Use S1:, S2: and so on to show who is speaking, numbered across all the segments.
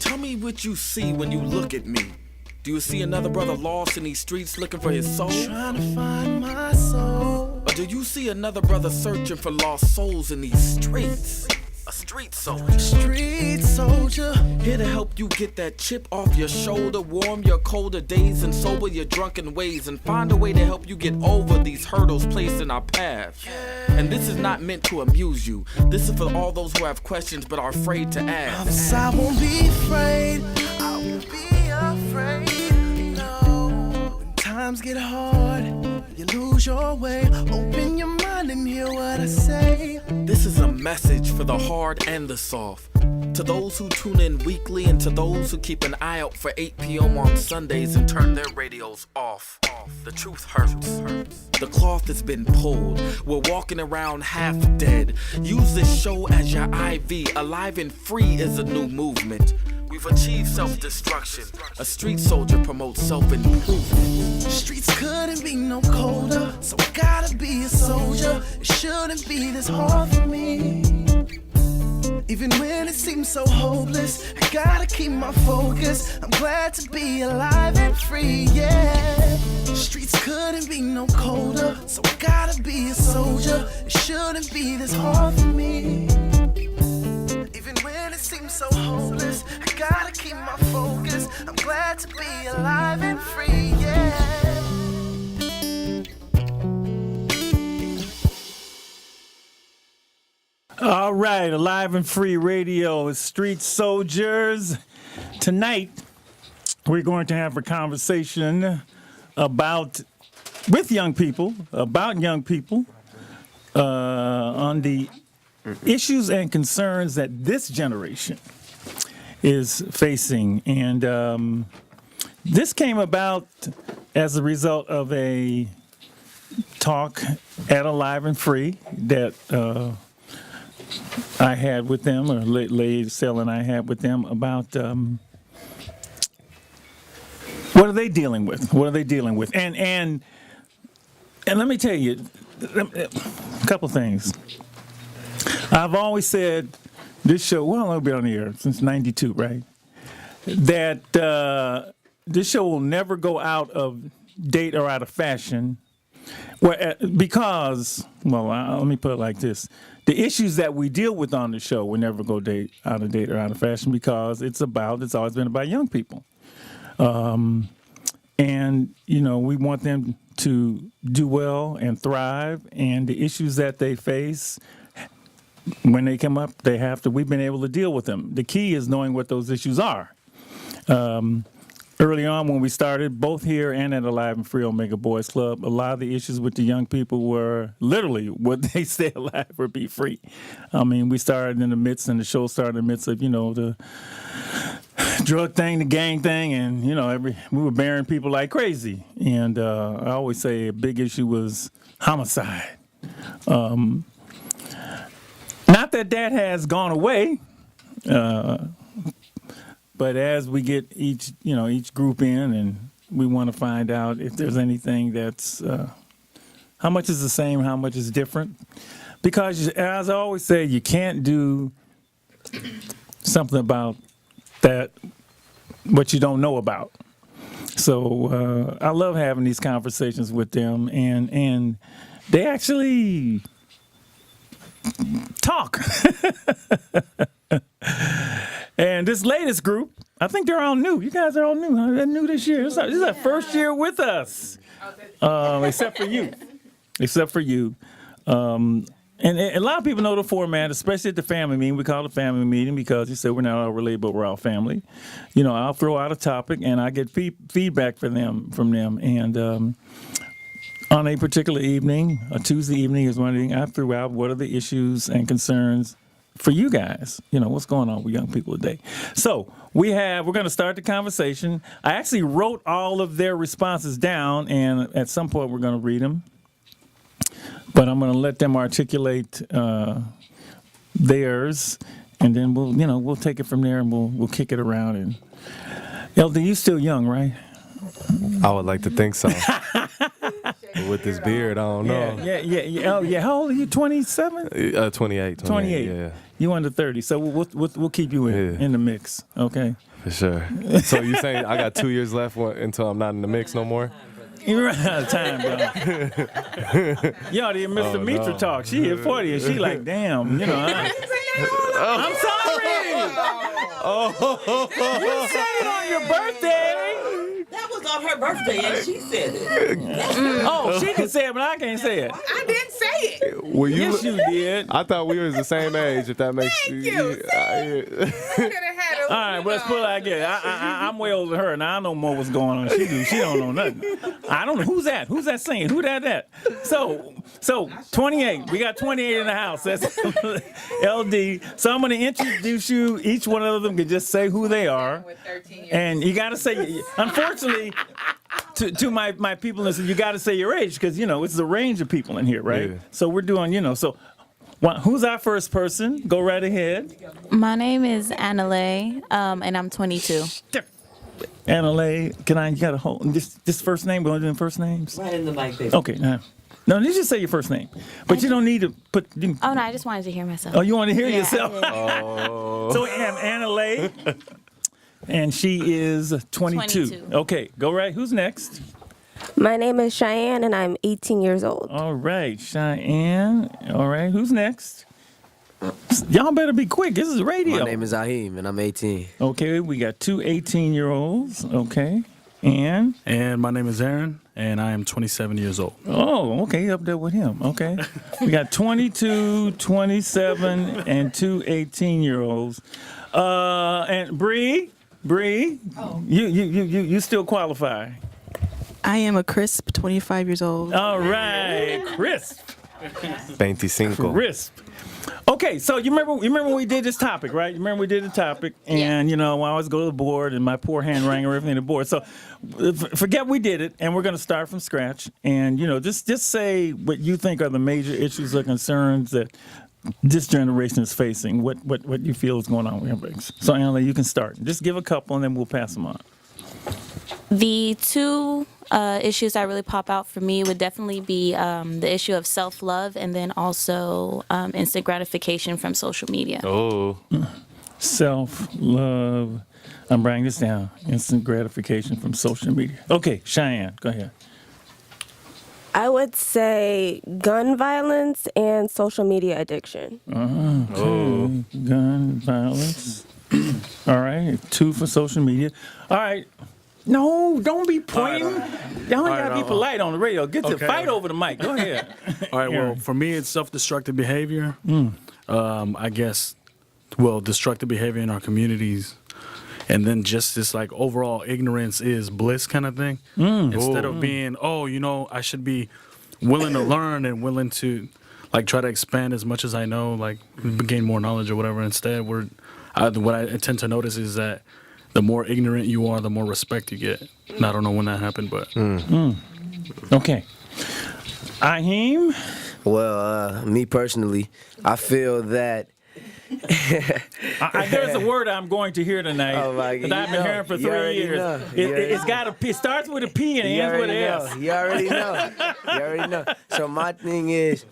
S1: Tell me what you see when you look at me. Do you see another brother lost in these streets looking for his soul?
S2: Trying to find my soul.
S1: Or do you see another brother searching for lost souls in these streets? A street soldier.
S2: Street soldier.
S1: Here to help you get that chip off your shoulder, warm your colder days and sober your drunken ways, and find a way to help you get over these hurdles placed in our path. And this is not meant to amuse you. This is for all those who have questions but are afraid to ask.
S2: I won't be afraid. I won't be afraid. No. When times get hard, you lose your way. Open your mind and hear what I say.
S1: This is a message for the hard and the soft. To those who tune in weekly and to those who keep an eye out for 8 p.m. on Sundays and turn their radios off. The truth hurts. The cloth has been pulled. We're walking around half dead. Use this show as your IV. Alive and Free is a new movement. We've achieved self-destruction. A street soldier promotes self-improvement.
S2: Streets couldn't be no colder, so I gotta be a soldier. It shouldn't be this hard for me. Even when it seems so hopeless, I gotta keep my focus. I'm glad to be alive and free, yeah. Streets couldn't be no colder, so I gotta be a soldier. It shouldn't be this hard for me. Even when it seems so hopeless, I gotta keep my focus. I'm glad to be alive and free, yeah.
S3: All right, Alive and Free Radio is Street Soldiers. Tonight, we're going to have a conversation with young people, on the issues and concerns that this generation is facing. And this came about as a result of a talk at Alive and Free that I had with them, or Lady Sell and I had with them about what are they dealing with? And let me tell you a couple things. I've always said this show, well, I've been on the air since '92, right? That this show will never go out of date or out of fashion. Because, let me put it like this. The issues that we deal with on the show will never go out of date or out of fashion because it's always been about young people. And, we want them to do well and thrive. And the issues that they face, when they come up, we've been able to deal with them. The key is knowing what those issues are. Early on when we started, both here and at Alive and Free Omega Boys Club, a lot of the issues with the young people were literally would they stay alive or be free. I mean, we started in the midst, and the show started in the midst of, the drug thing, the gang thing, and, we were burying people like crazy. And I always say a big issue was homicide. Not that has gone away. But as we get each group in, and we want to find out if there's anything that's, how much is the same, how much is different. Because as I always say, you can't do something about that, what you don't know about. So I love having these conversations with them, and they actually talk. And this latest group, I think they're all new. You guys are all new. Huh? They're new this year. This is our first year with us, except for you. And a lot of people know the format, especially at the family meeting. We call it a family meeting because you said we're not all related, but we're all family. I'll throw out a topic, and I get feedback from them. And on a particular evening, a Tuesday evening is one thing I threw out. What are the issues and concerns for you guys? What's going on with young people today? So we're going to start the conversation. I actually wrote all of their responses down, and at some point we're going to read them. But I'm going to let them articulate theirs, and then we'll take it from there, and we'll kick it around. And LD, you still young, right?
S4: I would like to think so. With this beard, I don't know.
S3: Yeah. Oh, yeah. How old are you? 27?
S4: 28.
S3: 28.
S4: Yeah,
S3: You under 30. So we'll keep you in the mix. Okay.
S4: for sure. So you saying I got 2 years left until I'm not in the mix no more?
S3: You're right out of time, bro. Y'all didn't miss the Mitra talk. She hit 40 and she like, damn, you know. I'm sorry. You said it on your birthday.
S5: That was on her birthday, and she said it.
S3: Oh, she can say it, but I can't say it.
S6: I didn't say it.
S4: Well,
S3: Yes, you did.
S4: I thought we was the same age. If that makes
S6: Thank you.
S4: I-
S6: Could have had a.
S3: All right, well, let's pull it again. I'm way older than her, and I know more what's going on. She don't know nothing. I don't know. Who's that? Who's that singing? Who that? So 28. We got 28 in the house. That's LD. So I'm going to introduce you. Each one of them can just say who they are.
S6: With 13 years.
S3: And you got to say, unfortunately, to my people, listen, you got to say your age because, it's a range of people in here, right?
S4: Yeah.
S3: So we're doing, who's our first person? Go right ahead.
S7: My name is Annalay, and I'm 22.
S3: Annalay, you got to hold this first name? We're only doing first names?
S5: Right in the mic, baby.
S3: Okay, no, you just say your first name. But you don't need to put.
S7: Oh, no, I just wanted to hear myself.
S3: Oh, you want to hear
S7: Yeah,
S3: yourself?
S7: I did.
S4: Oh.
S3: So we have Annalay, and she is 22.
S7: 22.
S3: Okay, go right. Who's next?
S8: My name is Cheyenne, and I'm 18 years old.
S3: All right, Cheyenne. All right, who's next? Y'all better be quick. This is radio.
S9: My name is Ahim, and I'm 18.
S3: Okay, we got two 18-year-olds. Okay, and
S10: my name is Aaron, and I am 27 years old.
S3: oh, okay, up there with him. Okay, we got 22, 27, and two 18-year-olds. And Bree, you still qualify.
S11: I am a crisp 25 years old.
S3: All right, crisp.
S4: 25.
S3: Crisp. Okay, so you remember when we did this topic, right? You remember we did the topic, and I always go to the board, and my poor handwriting or everything on the board. So forget we did it, and we're going to start from scratch, and just say what you think are the major issues or concerns that this generation is facing. What you feel is going on with everything. So Anna, you can start. Just give a couple, and then we'll pass them on.
S7: The two issues that really pop out for me would definitely be the issue of self-love and then also instant gratification from social media.
S4: Oh.
S3: Self-love. I'm writing this down. Instant gratification from social media. Okay, Cheyenne, go ahead.
S8: I would say gun violence and social media addiction.
S3: Okay. Gun violence. All right, 2 for social media. All right. No, don't be pointing. Y'all gotta be polite on the radio. Get to fight over the mic. Go ahead.
S10: All right, well, for me, it's self-destructive behavior. I guess, destructive behavior in our communities. And then just this, overall ignorance is bliss kind of thing. Instead of being, I should be willing to learn and willing to, try to expand as much as I know, gain more knowledge or whatever. Instead, what I tend to notice is that the more ignorant you are, the more respect you get. And I don't know when that happened, but.
S3: Okay. Ahim?
S9: Well, me personally, I feel that.
S3: There's a word I'm going to hear tonight that I've been hearing for 3 years. It starts with a P and it ends with an S.
S9: You already know. You already know. So my thing is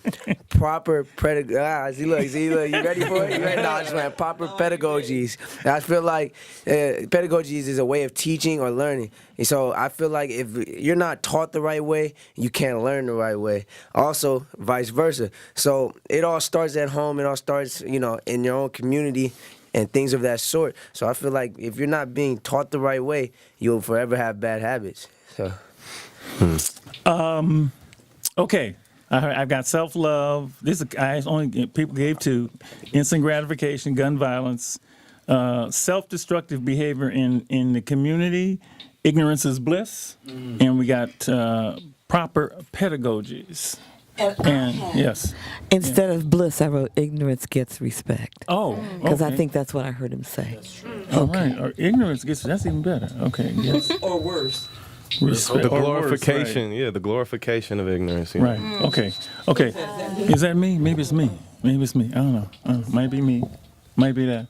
S9: proper pedagogy. See, look, you ready for it? You ready? No, I just want proper pedagogies. I feel like pedagogies is a way of teaching or learning. And so I feel like if you're not taught the right way, you can't learn the right way. Also, vice versa. So it all starts at home. It all starts, in your own community and things of that sort. So I feel like if you're not being taught the right way, you'll forever have bad habits. So.
S3: Okay. I've got self-love. People gave 2. Instant gratification, gun violence, self-destructive behavior in the community. Ignorance is bliss, and we got proper pedagogies. And yes,
S5: Instead of bliss, I wrote ignorance gets respect.
S3: oh,
S5: Because I
S3: okay.
S5: think that's what I heard him say.
S3: All right, or ignorance gets that's even better. Okay, yes,
S5: Or worse.
S3: respect
S4: The
S3: or worse,
S4: glorification, the glorification of ignorance.
S3: right? Okay, Is that me? Maybe it's me. I don't know. Might be me. Might be that.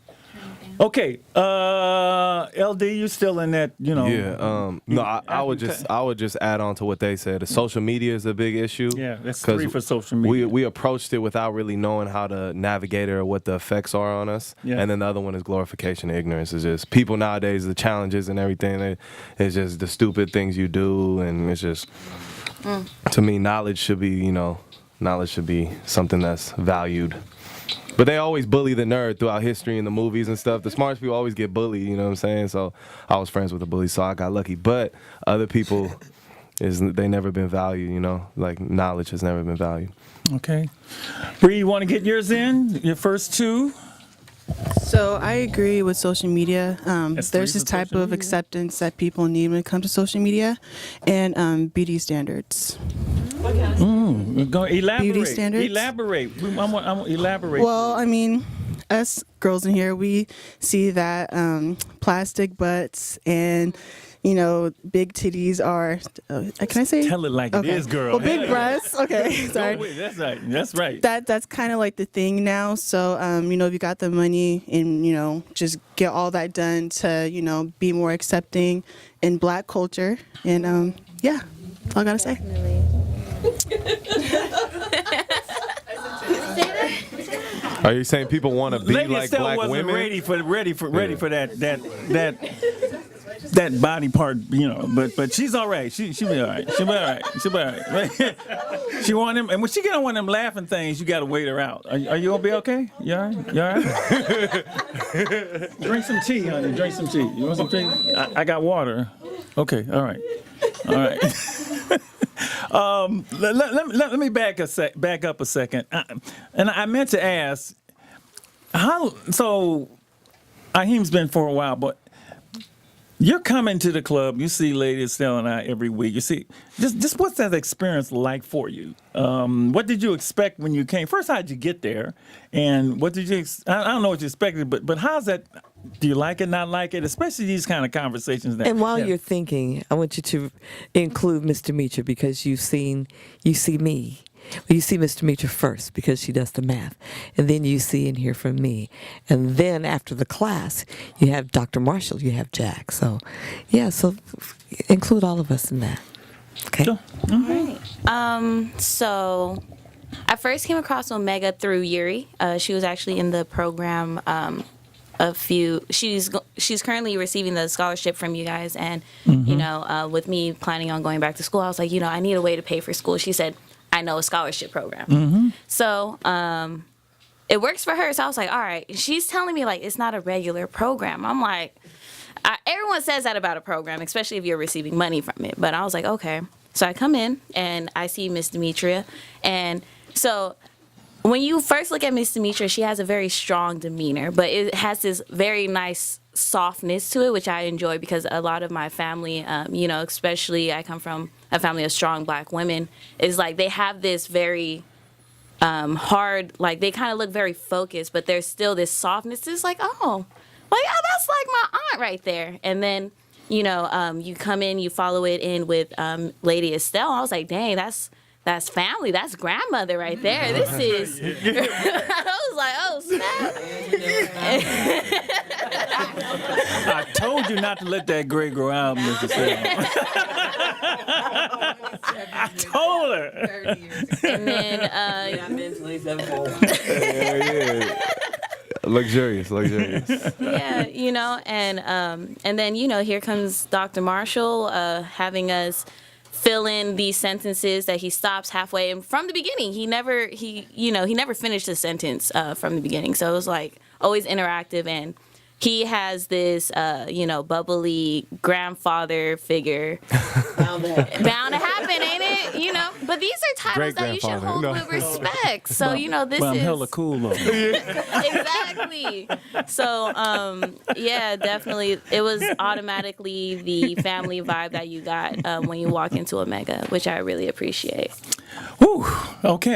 S3: Okay, LD, you still in that?
S4: Yeah. No, I would just add on to what they said. The social media is a big issue.
S3: Yeah, that's 3 for social media.
S4: We approached it without really knowing how to navigate it or what the effects are on us.
S3: Yeah.
S4: And then the other one is glorification of ignorance. It's just people nowadays, the challenges and everything. It's just the stupid things you do, and it's just to me, knowledge should be something that's valued. But they always bully the nerd throughout history in the movies and stuff. The smartest people always get bullied, you know what I'm saying? So I was friends with the bully, so I got lucky. But other people, they never been valued, you know? Like, knowledge has never been valued.
S3: Okay. Bree, you want to get yours in? Your first 2?
S11: So I agree with social media. There's this type of acceptance that people need when it comes to social media, and beauty standards.
S3: Go elaborate.
S11: Beauty standards?
S3: Elaborate. I want elaborate.
S11: Well, I mean, us girls in here, we see that plastic butts and, you know, big titties are. Can I say?
S3: Tell it like it is, girl.
S11: Well, big breasts. Okay, sorry.
S3: That's right. That's right.
S11: That's kind of like the thing now. So, you know, if you got the money and, you know, just get all that done to, you know, be more accepting in Black culture. And, yeah, that's all I got to say.
S4: Are you saying people want to be
S3: Lady
S4: like
S3: Estelle
S4: Black
S3: wasn't
S4: women?
S3: ready for that body part, you know. But she's all right. She'll be all right. She'll be all right. She'll be all right. She want him, and when she get on one of them laughing things, you got to wait her out. Are you gonna be okay? You all right? You all right? Drink some tea, honey. Drink some tea. You want some tea? I got water. Okay. All right. All right. Let me back up a second. And I meant to ask, so Aheem's been for a while, but you're coming to the club, you see Lady Estelle and I every week. You see, just what's that experience like for you? What did you expect when you came? First, how did you get there? And what did you, I don't know what you expected, but how's that? Do you like it, not like it? Especially these kind of conversations.
S12: And while you're thinking, I want you to include Miss Demetra because you see me. Well, you see Miss Demetra first because she does the math. And then you see and hear from me. And then after the class, you have Dr. Marshall, you have Jack. So, yeah, so include all of us in that. Okay?
S3: Sure. Mm-hmm.
S7: All right. So I first came across Omega through Yuri. She was actually in the program she's currently receiving the scholarship from you guys, and you know, with me planning on going back to school, I was like, you know, I need a way to pay for school. She said, I know a scholarship program. So it works for her. So I was like, all right. She's telling me like it's not a regular program. I'm like, everyone says that about a program, especially if you're receiving money from it. But I was like, okay. So I come in and I see Miss Demetria, and so when you first look at Miss Demetria, she has a very strong demeanor, but it has this very nice softness to it, which I enjoy because a lot of my family, you know, especially I come from a family of strong Black women, is like they have this very hard, like they kind of look very focused, but there's still this softness. It's like, oh, that's like my aunt right there. And then, you know, you come in, you follow it in with Lady Estelle. I was like, dang, that's family. That's grandmother right there. This is. I was like, oh snap!
S3: I told you not to let that gray grow out, Mr. Sam. I told her.
S7: And then,
S4: Luxurious.
S7: Yeah, you know, and then you know, here comes Dr. Marshall having us fill in these sentences that he stops halfway, and from the beginning he never finished the sentence from the beginning, so it was like always interactive. And he has this bubbly grandfather figure bound to happen, ain't it? You know, but these are titles that you should hold with respect. So you know, this
S3: I'm
S7: is
S3: hella cool though.
S7: Exactly. So yeah, definitely it was automatically the family vibe that you got when you walk into Omega, which I really appreciate.
S3: Whew. Okay,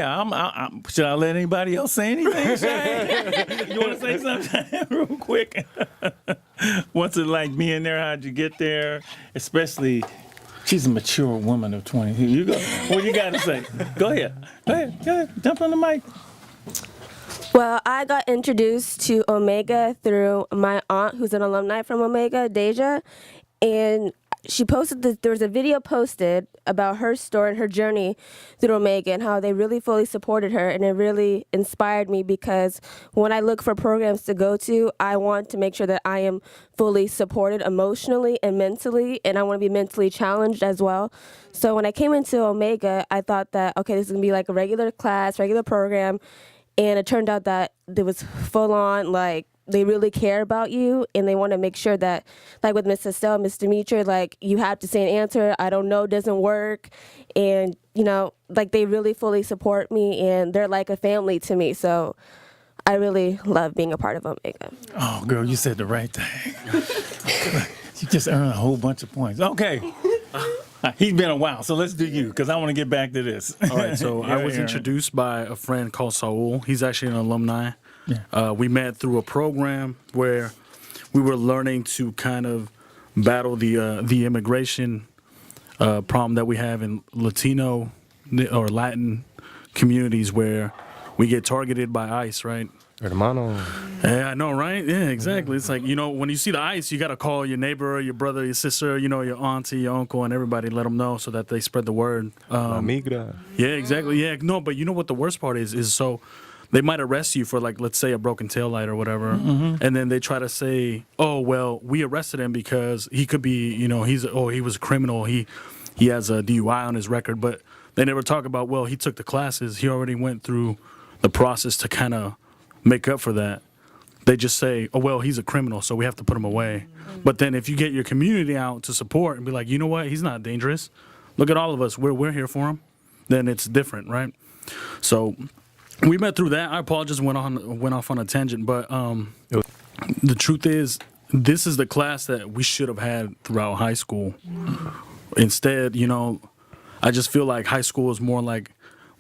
S3: should I let anybody else say anything, Shay? You want to say something real quick? What's it like being there? How'd you get there? Especially, she's a mature woman of 20. Here you go. What you got to say? Go ahead. Jump on the mic.
S8: Well, I got introduced to Omega through my aunt, who's an alumni from Omega, Deja, and she posted there was a video posted about her story and her journey through Omega and how they really fully supported her, and it really inspired me because when I look for programs to go to, I want to make sure that I am fully supported emotionally and mentally, and I want to be mentally challenged as well. So when I came into Omega, I thought that, okay, this is going to be like a regular class, regular program, and it turned out that it was full on, like, they really care about you, and they want to make sure that, like with Miss Estelle, Miss Demetri, like, you have to say an answer, I don't know, doesn't work, and, you know, like, they really fully support me, and they're like a family to me, so I really love being a part of Omega.
S3: Oh, girl, you said the right thing. You just earned a whole bunch of points. Okay. He's been a while, so let's do you, because I want to get back to this.
S10: All right, so I was introduced by a friend called Saul. He's actually an alumni.
S3: Yeah.
S10: We met through a program where we were learning to kind of battle the immigration problem that we have in Latino or Latin communities where we get targeted by ICE, right?
S4: Hermano.
S10: Yeah, I know, right? Yeah, exactly. It's like, you know, when you see the ICE, you got to call your neighbor, your brother, your sister, you know, your auntie, your uncle, and everybody, let them know so that they spread the word.
S4: Migra.
S10: Yeah, exactly. Yeah, no, but you know what the worst part is so they might arrest you for, like, let's say a broken taillight or whatever, and then they try to say, oh, well, we arrested him because he could be, you know, he was a criminal, he has a DUI on his record, but they never talk about, well, he took the classes, he already went through the process to kind of make up for that. They just say, oh, well, he's a criminal, so we have to put him away. But then if you get your community out to support and be like, you know what, he's not dangerous, look at all of us, we're here for him, then it's different, right? So we met through that. I apologize, went off on a tangent, but the truth is, this is the class that we should have had throughout high school. Instead, you know, I just feel like high school is more like,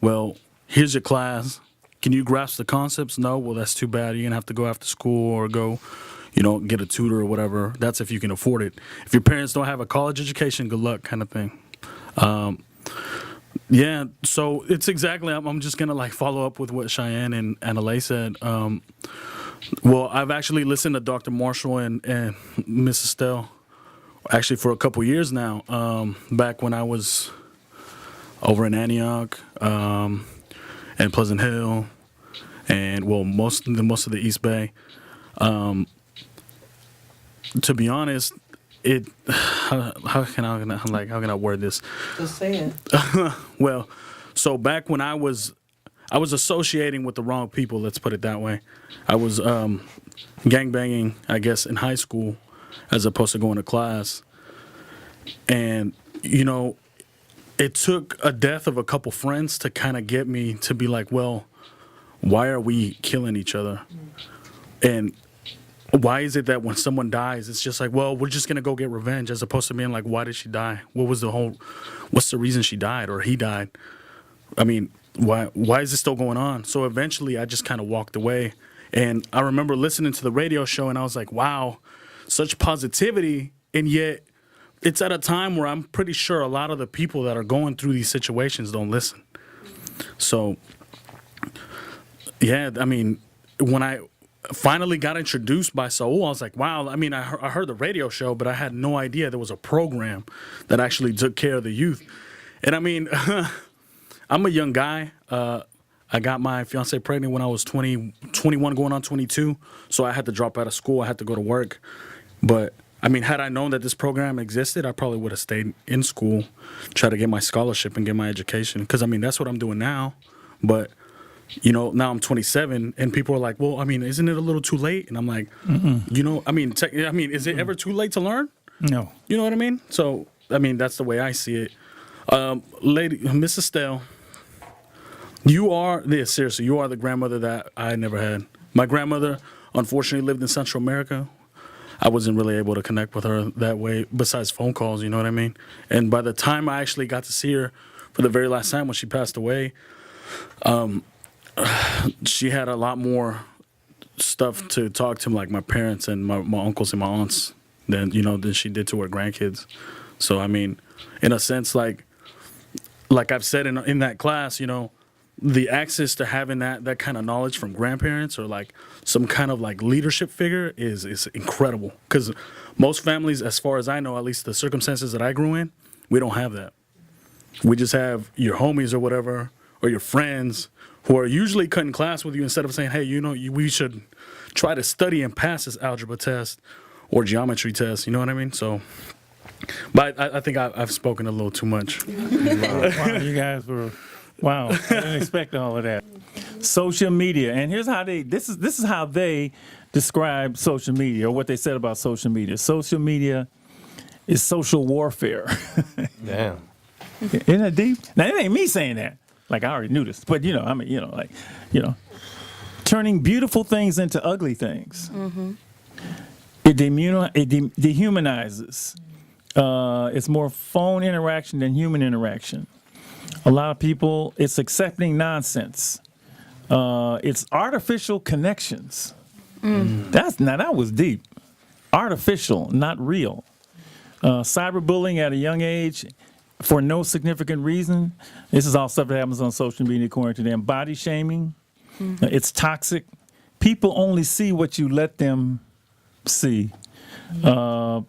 S10: well, here's your class. Can you grasp the concepts? No? Well, that's too bad. You're going to have to go after school or go, you know, get a tutor or whatever. That's if you can afford it. If your parents don't have a college education, good luck kind of thing. Yeah, so it's exactly, I'm just going to, like, follow up with what Cheyenne and Annalee said. Well, I've actually listened to Dr. Marshall and Miss Estelle actually for a couple years now, back when I was over in Antioch and Pleasant Hill, and well, most of the East Bay. To be honest, how can I word this?
S5: Just say it.
S10: Well, so back when I was associating with the wrong people. Let's put it that way. I was gangbanging, I guess, in high school, as opposed to going to class, and you know, it took a death of a couple friends to kind of get me to be like, well, why are we killing each other? And why is it that when someone dies, it's just like, well, we're just going to go get revenge, as opposed to being like, why did she die? What's the reason she died or he died? I mean, why is this still going on? So eventually I just kind of walked away. And I remember listening to the radio show and I was like, wow, such positivity. And yet it's at a time where I'm pretty sure a lot of the people that are going through these situations don't listen. So, yeah, I mean, when I finally got introduced by Saul, I was like, wow, I mean, I heard the radio show, but I had no idea there was a program that actually took care of the youth. And I mean, I'm a young guy. I got my fiance pregnant when I was 21 going on 22, so I had to drop out of school. I had to go to work. But I mean, had I known that this program existed, I probably would have stayed in school, try to get my scholarship and get my education. Because, I mean, that's what I'm doing now. But, you know, now I'm 27, and people are like, well, I mean, isn't it a little too late? And I'm like, you know, I mean, is it ever too late to learn?
S3: No.
S10: You know what I mean? So, I mean, that's the way I see it. Lady, Miss Estelle, you are the grandmother that I never had. My grandmother, unfortunately, lived in Central America. I wasn't really able to connect with her that way, besides phone calls, you know what I mean? And by the time I actually got to see her for the very last time when she passed away, she had a lot more stuff to talk to, like my parents and my uncles and my aunts, than she did to her grandkids. So, I mean, in a sense, like I've said in that class, you know, the access to having that kind of knowledge from grandparents or like some kind of like leadership figure is incredible. Because most families, as far as I know, at least the circumstances that I grew in, we don't have that. We just have your homies or whatever, or your friends who are usually cutting class with you instead of saying, hey, we should try to study and pass this algebra test or geometry test. You know what I mean? So, but I think I've spoken a little too much.
S3: Wow, you guys were, wow, I didn't expect all of that. Social media, and here's how this is how they describe social media, or what they said about social media. Social media is social warfare.
S4: Damn.
S3: Isn't that deep? Now, it ain't me saying that. Like, I already knew this. But, turning beautiful things into ugly things. Mm-hmm. It dehumanizes. It's more phone interaction than human interaction. A lot of people, it's accepting nonsense. It's artificial connections. That was deep. Artificial, not real. Cyberbullying at a young age for no significant reason. This is all stuff that happens on social media according to them. Body shaming. Mm-hmm. It's toxic. People only see what you let them see. And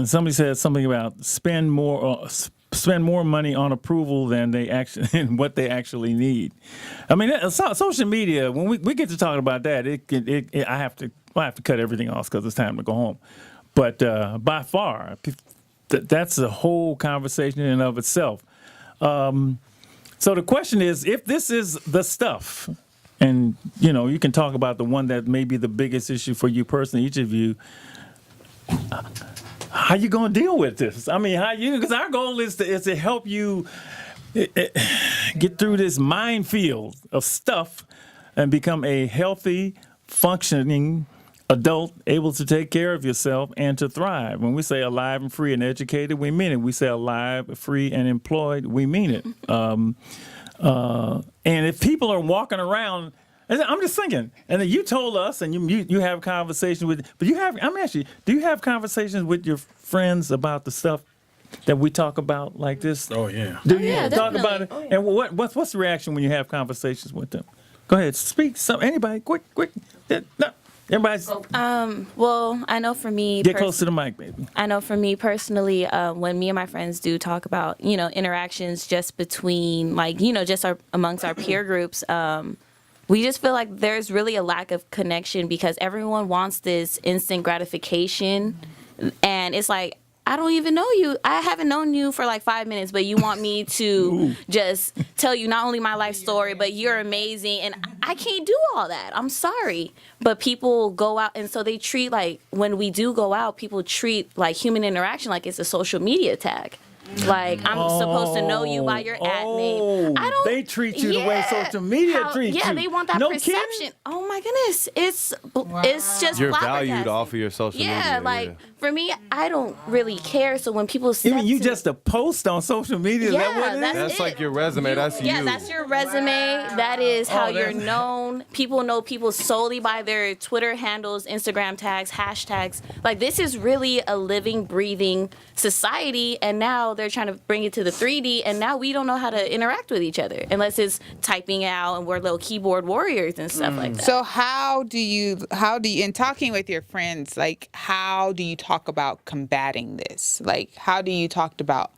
S3: somebody said something about spend more money on approval than and what they actually need. I mean, social media. When we get to talking about that, I have to cut everything off because it's time to go home. But by far, that's a whole conversation in and of itself. So the question is, if this is the stuff, and you can talk about the one that may be the biggest issue for you personally, each of you. How you gonna deal with this? I mean, because our goal is to help you get through this minefield of stuff and become a healthy, functioning adult, able to take care of yourself and to thrive. When we say alive and free and educated, we mean it. We say alive, free, and employed, we mean it. And if people are walking around, I'm just thinking, and you told us, and you have conversations with, but do you have conversations with your friends about the stuff that we talk about like this?
S10: Oh yeah.
S3: Do you talk about it? Oh, yeah. And what's the reaction when you have conversations with them? Go ahead, speak. Anybody, quick. No, everybody's.
S7: Well, I know for me.
S3: Get close to the mic, baby.
S7: I know for me personally, when me and my friends do talk about interactions just between amongst our peer groups. We just feel like there's really a lack of connection because everyone wants this instant gratification. And it's like, I don't even know you. I haven't known you for like 5 minutes, but you want me to just tell you not only my life story, but you're amazing. And I can't do all that. I'm sorry. But people go out, and so they treat when we do go out, people treat human interaction like it's a social media tag. Like, I'm supposed to know you by your ad name.
S3: They treat you the way social media treats you.
S7: Yeah, they want that perception. Kidding? Oh my goodness, it's just
S4: you're valued off of your social media.
S7: For me, I don't really care. So when people say
S3: even you just a post on social media,
S4: that's like your resume. That's you.
S7: Yeah, that's your resume. That is how you're known. People know people solely by their Twitter handles, Instagram tags, hashtags. Like, this is really a living, breathing society, and now they're trying to bring it to the 3D, and now we don't know how to interact with each other unless it's typing out and we're little keyboard warriors and stuff like that.
S6: So how do you in talking with your friends, how do you talk about combating this? How do you talk about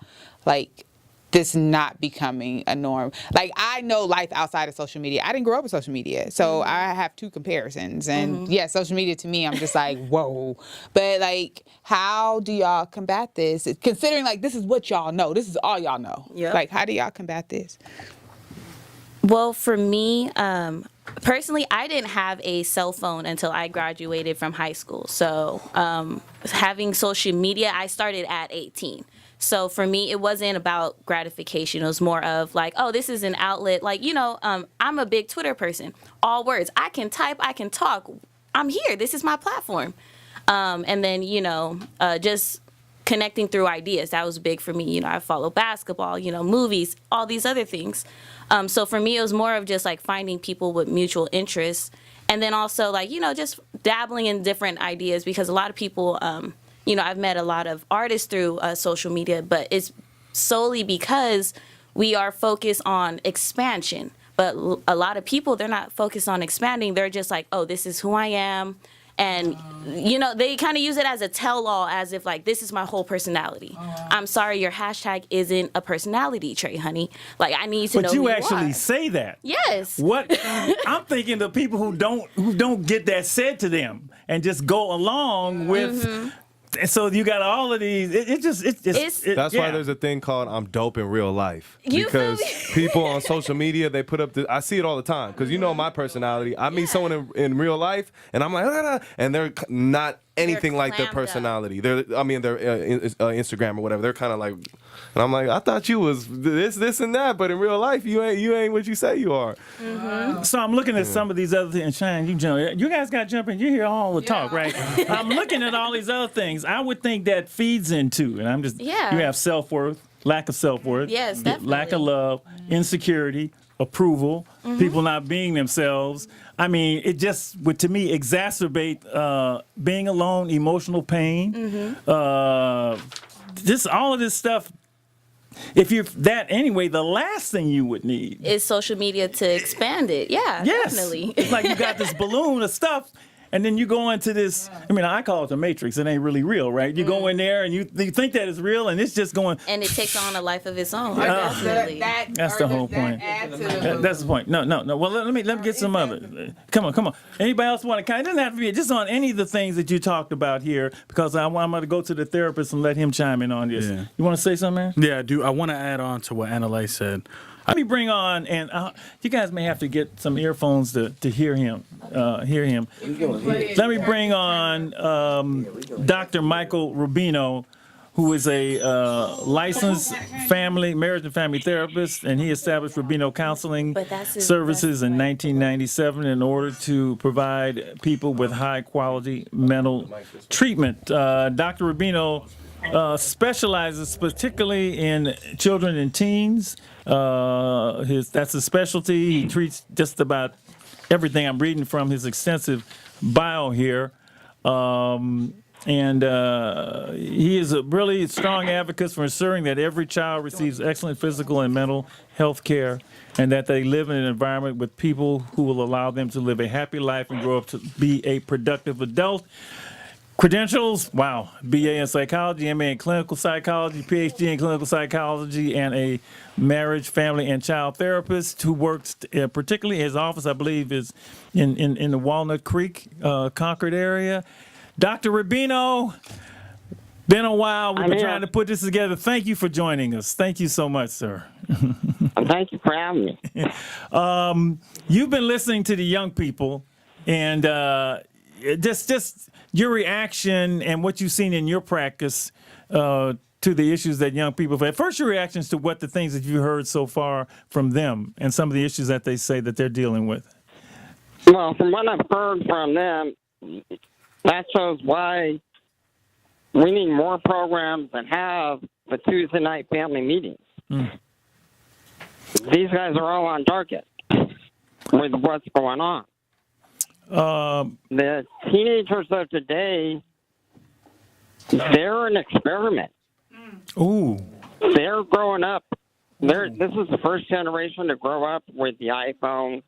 S6: this not becoming a norm? I know life outside of social media. I didn't grow up with social media, so I have two comparisons. And social media to me, I'm just like, whoa. But how do y'all combat this? Considering this is what y'all know, this is all y'all know. Yep. How do y'all combat this?
S7: Well, for me, personally, I didn't have a cell phone until I graduated from high school. So having social media, I started at 18. So for me, it wasn't about gratification. It was more of this is an outlet. I'm a big Twitter person. All words. I can type. I can talk. I'm here. This is my platform. And then, just connecting through ideas. That was big for me. I follow basketball, movies, all these other things. So for me, it was more of just finding people with mutual interests. And then also just dabbling in different ideas, because a lot of people, I've met a lot of artists through social media, but it's solely because we are focused on expansion. But a lot of people, they're not focused on expanding. They're just like, oh, this is who I am. And, you know, they kind of use it as a tell-all, as if, like, this is my whole personality. I'm sorry, your hashtag isn't a personality trait, honey. Like, I need to know
S3: But
S7: who
S3: you
S7: you
S3: actually
S7: are.
S3: say that.
S7: Yes.
S3: What I'm thinking the people who don't get that said to them and just go along with. And so you got all of these.
S4: That's why there's a thing called "I'm dope in real life"
S7: You feel
S4: because
S7: me?
S4: people on social media, they put up. I see it all the time because you know my personality. I meet someone in real life, and I'm like, and they're not anything like their
S7: clammed up.
S4: personality. Their Instagram or whatever. They're kind of like, and I'm like, I thought you was this, and that, but in real life, you ain't what you say you are.
S3: So I'm looking at some of these other things. And Shine, you jump. You guys got jumping. You hear all the talk, right? I'm looking at all these other things. I would think that feeds into, and I'm just.
S7: Yeah.
S3: You have self-worth, lack of self-worth.
S7: Yes,
S3: lack of
S7: definitely.
S3: love, insecurity, approval, people not being themselves. I mean, it just would, to me, exacerbate being alone, emotional pain. Just all of this stuff. If you're that anyway, the last thing you would need
S7: Is social media to expand it. Yeah,
S3: yes.
S7: definitely.
S3: It's like you got this balloon of stuff, and then you go into this. I mean, I call it the Matrix. It ain't really real, right? You go in there and you think that it's real, and it's just going.
S7: And it takes on a life of its own. Definitely.
S3: That's the whole point. That's the point. No. Well, let me get some other. Come on. Anybody else want to? It doesn't have to be just on any of the things that you talked about here, because I'm going to go to the therapist and let him chime in on this.
S10: Yeah.
S3: You want to say something, man?
S10: Yeah, I do. I want to add on to what Annalise said.
S3: Let me bring on, and you guys may have to get some earphones to hear him. Let me bring on Dr. Michael Rubino, who is a licensed marriage and family therapist, and he established Rubino Counseling Services in 1997 in order to provide people with high-quality mental treatment. Dr. Rubino specializes particularly in children and teens. That's his specialty. He treats just about everything. I'm reading from his extensive bio here. And he is a really strong advocate for ensuring that every child receives excellent physical and mental health care, and that they live in an environment with people who will allow them to live a happy life and grow up to be a productive adult. Credentials, wow, BA in psychology, MA in clinical psychology, PhD in clinical psychology, and a marriage, family, and child therapist who works particularly his office, I believe, is in the Walnut Creek, Concord area. Dr. Rubino, been a while. We've been trying to put this together. Thank you for joining us. Thank you so much, sir.
S13: Thank you for having me.
S3: You've been listening to the young people, and just your reaction and what you've seen in your practice to the issues that young people have. First, your reactions to what the things that you heard so far from them and some of the issues that they say that they're dealing with.
S13: Well, from what I've heard from them, that shows why we need more programs that have the Tuesday night family meetings. These guys are all on target with what's going on. The teenagers of today, they're an experiment.
S3: Ooh.
S13: They're growing up. This is the first generation to grow up with the iPhone,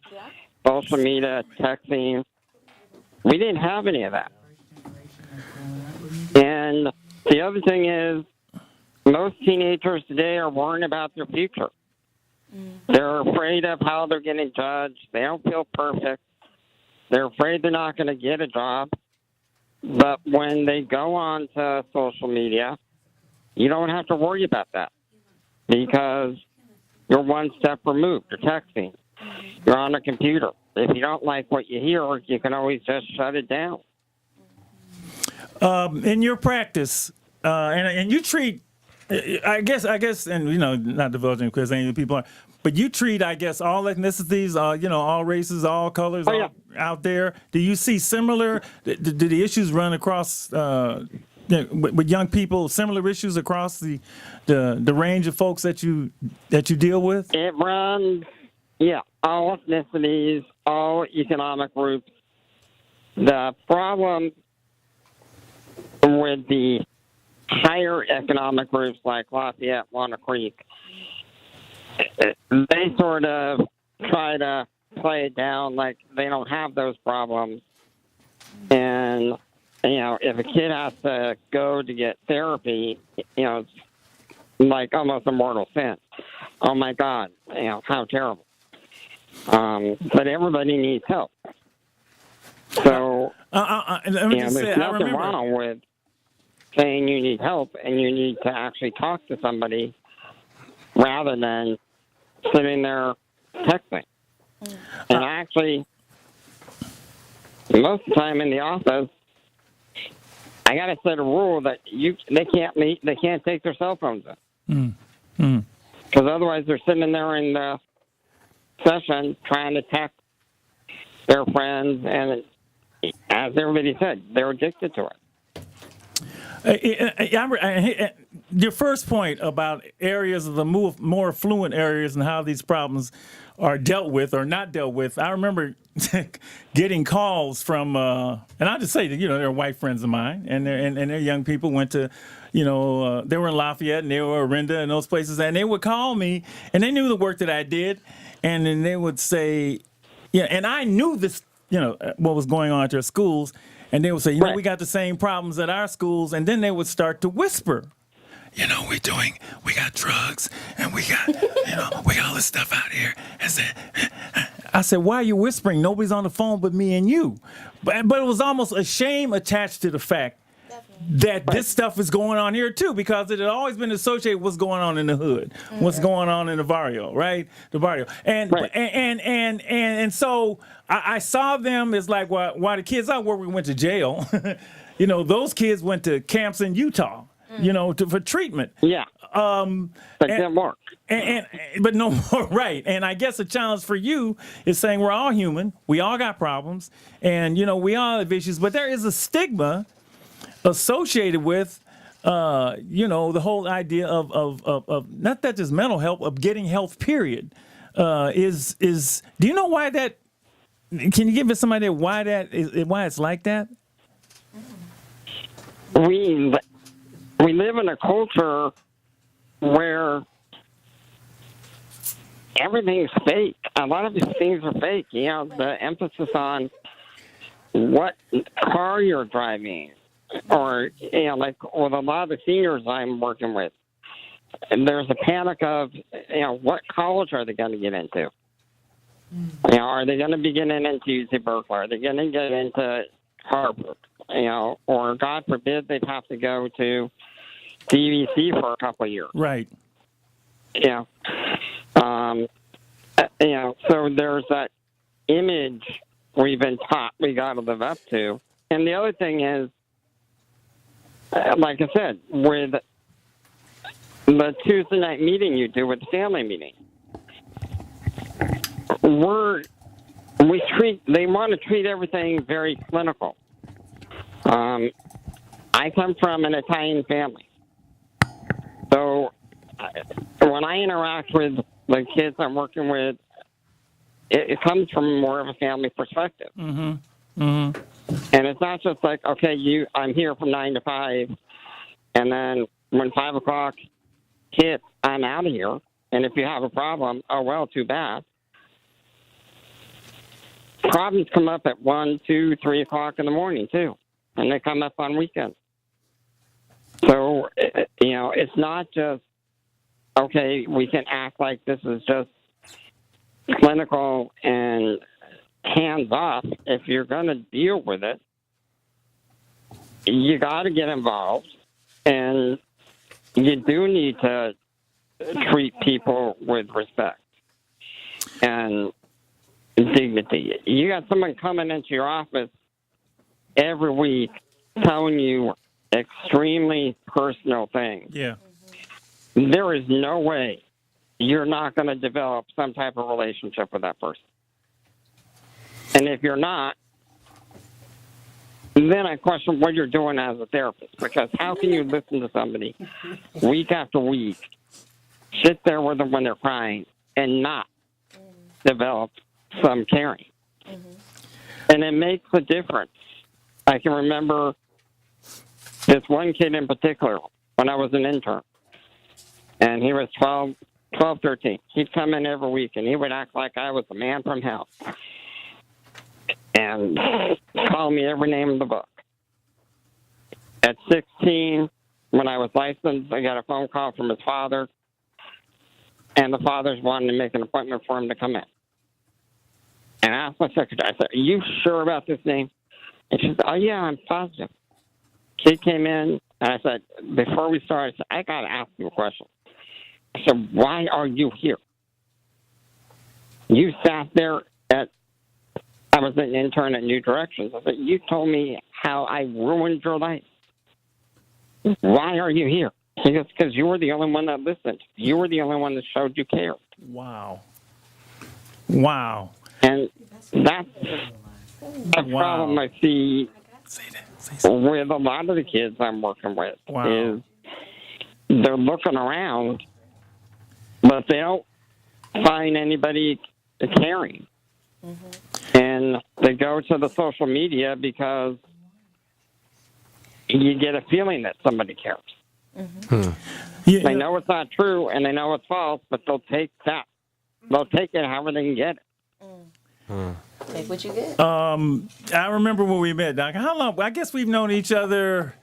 S13: social media, texting. We didn't have any of that. And the other thing is, most teenagers today are worrying about their future. They're afraid of how they're getting judged. They don't feel perfect. They're afraid they're not going to get a job. But when they go on to social media, you don't have to worry about that because you're one step removed. You're texting. You're on a computer. If you don't like what you hear, you can always just shut it down.
S3: In your practice, and you treat, I guess, and not divulging because any of the people are, but you treat, I guess, all ethnicities, all races, all colors, all out there. Do you see similar? Do the issues run across with young people? Similar issues across the range of folks that you deal with?
S13: It runs, all ethnicities, all economic groups. The problem with the higher economic groups like Lafayette, Walnut Creek, they sort of try to play it down like they don't have those problems. And, if a kid has to go to get therapy, it's like almost a mortal sin. Oh, my God, how terrible. But everybody needs help. So,
S3: let me just say,
S13: there's
S3: I
S13: nothing
S3: remember.
S13: wrong with saying you need help and you need to actually talk to somebody rather than sitting there texting. And actually, most of the time in the office, I got to set a rule that they can't take their cell phones in. Because otherwise they're sitting there in the session trying to text their friends, and as everybody said, they're addicted to it.
S3: Your first point about areas of the more affluent areas and how these problems are dealt with or not dealt with. I remember getting calls from, and I'll just say that, they're white friends of mine, and their young people went to, they were in Lafayette and they were Orinda and those places, and they would call me, and they knew the work that I did, and then they would say, and I knew this, what was going on at their schools, and they would say, we got the same problems at our schools, and then they would start to whisper. We got drugs, and we got, we got all this stuff out here. I said, why are you whispering? Nobody's on the phone but me and you. But it was almost a shame attached to the fact that this stuff is going on here too, because it had always been associated with what's going on in the hood, what's going on in the barrio, right? The barrio. And so I saw them as like, why the kids out where we went to jail, those kids went to camps in Utah. For treatment.
S13: Yeah. But didn't work.
S3: But no more, right. And I guess the challenge for you is saying we're all human. We all got problems. And, we all have issues. But there is a stigma associated with, the whole idea of not that just mental health, of getting health, period. Do you know why that, can you give us some idea why it's like that?
S13: We live in a culture where everything's fake. A lot of these things are fake. The emphasis on what car you're driving, or like with a lot of the seniors I'm working with, and there's a panic of what college are they going to get into? Are they going to be getting into UC Berkeley? Are they going to get into Harvard? Or God forbid they'd have to go to DVC for a couple of years.
S3: Right.
S13: So there's that image we've been taught we got to live up to. And the other thing is, like I said, with the Tuesday night meeting you do with the family meeting, they want to treat everything very clinical. I come from an Italian family. So when I interact with the kids I'm working with, it comes from more of a family perspective. Mm-hmm. Mm-hmm. And it's not just like, okay, I'm here from 9 to 5, and then when 5 o'clock hits, I'm out of here. And if you have a problem, oh, well, too bad. Problems come up at 1, 2, 3 o'clock in the morning, too. And they come up on weekends. So, it's not just, okay, we can act like this is just clinical and hands off. If you're going to deal with it, you got to get involved. And you do need to treat people with respect and dignity. You got someone coming into your office every week telling you extremely personal things.
S3: Yeah.
S13: There is no way you're not going to develop some type of relationship with that person. And if you're not, then I question what you're doing as a therapist. Because how can you listen to somebody week after week, sit there with them when they're crying, and not develop some caring? And it makes a difference. I can remember this one kid in particular when I was an intern. And he was 12 12, 13. He'd come in every week, and he would act like I was the man from hell and call me every name in the book. At 16, when I was licensed, I got a phone call from his father, and the father's wanting to make an appointment for him to come in. And I asked my secretary, I said, are you sure about this name? And she said, oh, yeah, I'm positive. Kid came in, and I said, before we started, I said, I got to ask you a question. I said, why are you here? You sat there I was an intern at New Directions. I said, you told me how I ruined your life. Why are you here? He goes, because you were the only one that listened. You were the only one that showed you cared.
S3: Wow. Wow.
S13: And that's a problem I see with a lot of the kids I'm working with. Is they're looking around, but they don't find anybody caring. And they go to the social media because you get a feeling that somebody cares. They know it's not true and they know it's false, but they'll take that. They'll take it however they can get it.
S7: Take what you get.
S3: I remember when we met, Doc. How long? I guess we've known each other,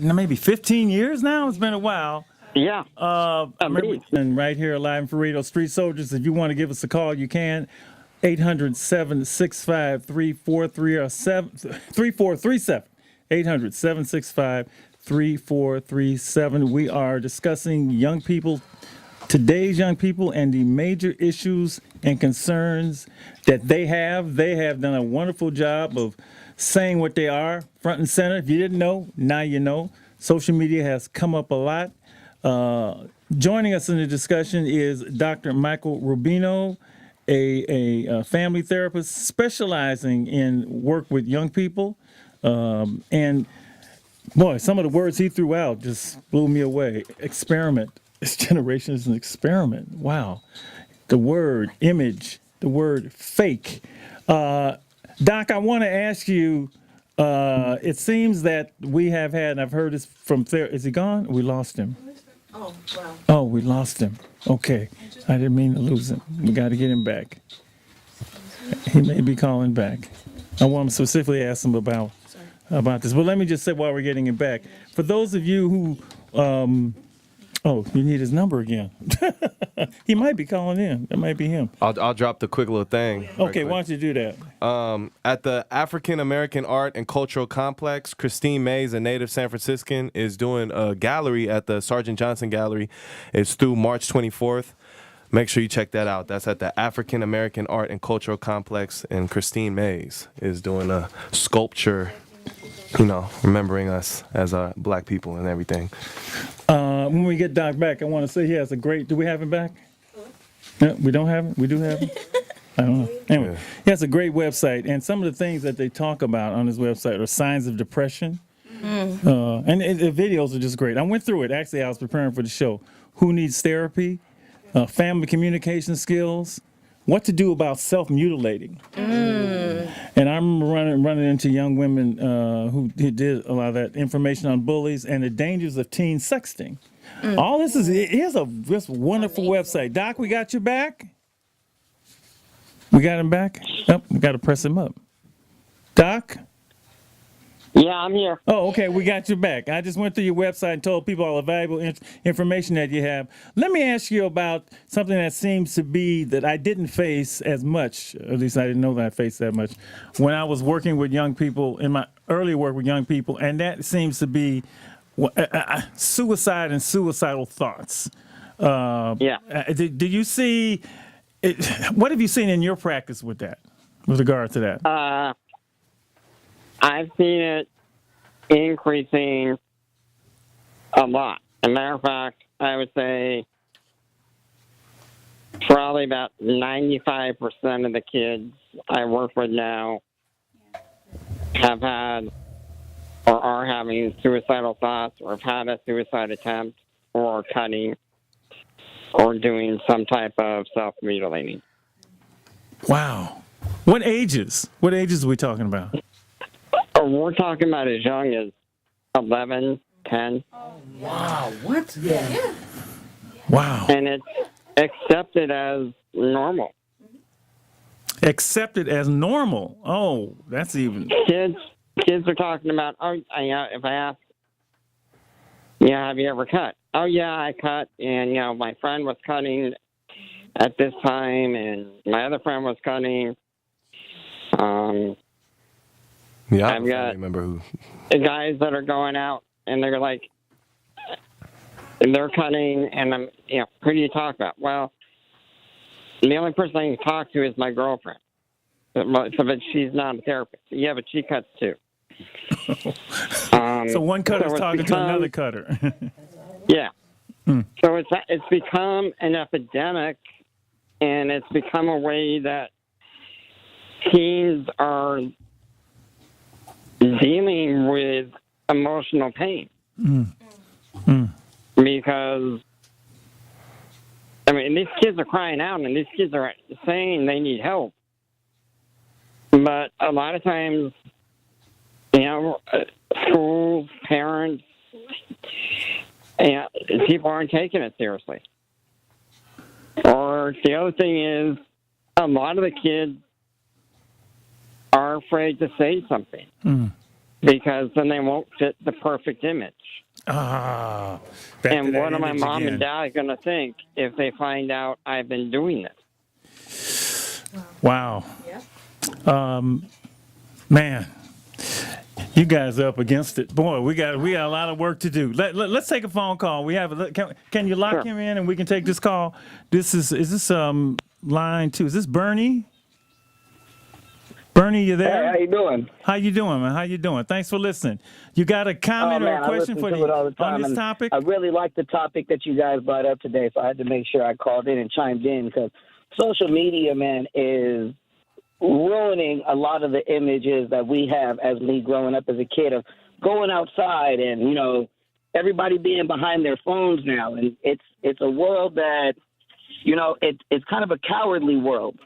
S3: maybe 15 years now? It's been a while.
S13: Yeah.
S3: And right here live for Radio Street Soldiers, if you want to give us a call, you can. 800-765-3437. 800-765-3437. We are discussing young people, today's young people, and the major issues and concerns that they have. They have done a wonderful job of saying what they are, front and center. If you didn't know, now you know. Social media has come up a lot. Joining us in the discussion is Dr. Michael Rubino, a family therapist specializing in work with young people. And boy, some of the words he threw out just blew me away. Experiment. This generation is an experiment. Wow. The word image, the word fake. Doc, I want to ask you, it seems that we have had, and I've heard this from is he gone? We lost him.
S5: Oh, wow.
S3: Oh, we lost him. Okay. I didn't mean to lose him. We got to get him back. He may be calling back. I want to specifically ask him about this. But let me just say while we're getting him back, for those of you who, you need his number again. He might be calling in. That might be him.
S4: I'll drop the quick little thing.
S3: Okay, why don't you do that?
S4: At the African American Art and Cultural Complex, Christine Mays, a native San Franciscan, is doing a gallery at the Sergeant Johnson Gallery. It's through March 24th. Make sure you check that out. That's at the African American Art and Cultural Complex, and Christine Mays is doing a sculpture, remembering us as black people and everything.
S3: When we get Doc back, I want to say he has a great. Do we have him back? No, we don't have him. We do have him. I don't know. Anyway, he has a great website, and some of the things that they talk about on his website are signs of depression. And the videos are just great. I went through it. Actually, I was preparing for the show. Who needs therapy? Family communication skills. What to do about self-mutilating. And I remember running into young women who did a lot of that information on bullies and the dangers of teen sexting. All this here's a wonderful website. Doc, we got you back? We got him back? Oh, we got to press him up. Doc?
S13: Yeah, I'm here.
S3: Oh, okay, we got you back. I just went through your website and told people all the valuable information that you have. Let me ask you about something that seems to be that I didn't face as much, at least I didn't know that I faced that much, when I was working with young people, in my early work with young people, and that seems to be suicide and suicidal thoughts. Do you see, what have you seen in your practice with that, with regard to that?
S13: I've seen it increasing a lot. As a matter of fact, I would say probably about 95% of the kids I work with now have had or are having suicidal thoughts or have had a suicide attempt or cutting or doing some type of self-mutilating.
S3: Wow. What ages? What ages are we talking about?
S13: We're talking about as young as 11, 10.
S5: Wow, what? Yeah.
S3: Wow.
S13: And it's accepted as normal.
S3: Accepted as normal. Oh, that's even.
S13: Kids are talking about, if I ask, have you ever cut? Oh, yeah, I cut. And, my friend was cutting at this time, and my other friend was cutting. I've got
S4: remember who.
S13: the guys that are going out, and they're like, they're cutting, and I'm, who do you talk about? Well, the only person I can talk to is my girlfriend. But she's not a therapist. Yeah, but she cuts too.
S3: So one cutter's
S13: so
S3: talking to another cutter.
S13: Yeah. So it's become an epidemic, and it's become a way that teens are dealing with emotional pain. Because, these kids are crying out, and these kids are saying they need help. But a lot of times, schools, parents, people aren't taking it seriously. Or the other thing is, a lot of the kids are afraid to say something because then they won't fit the perfect image.
S3: And
S13: what are my mom and dad going to think if they find out I've been doing this?
S3: Wow. Man, you guys are up against it. Boy, we got a lot of work to do. Let's take a phone call. We have can you lock him in and we can take this call? Is this line 2? Is this Bernie? Bernie, you there?
S14: Hey, how you doing?
S3: How you doing, man? How you doing? Thanks for listening. You got a comment or a question on this topic?
S14: I really like the topic that you guys brought up today, so I had to make sure I called in and chimed in because social media, man, is ruining a lot of the images that we have as me growing up as a kid of going outside and, everybody being behind their phones now. And it's a world that, it's kind of a cowardly world.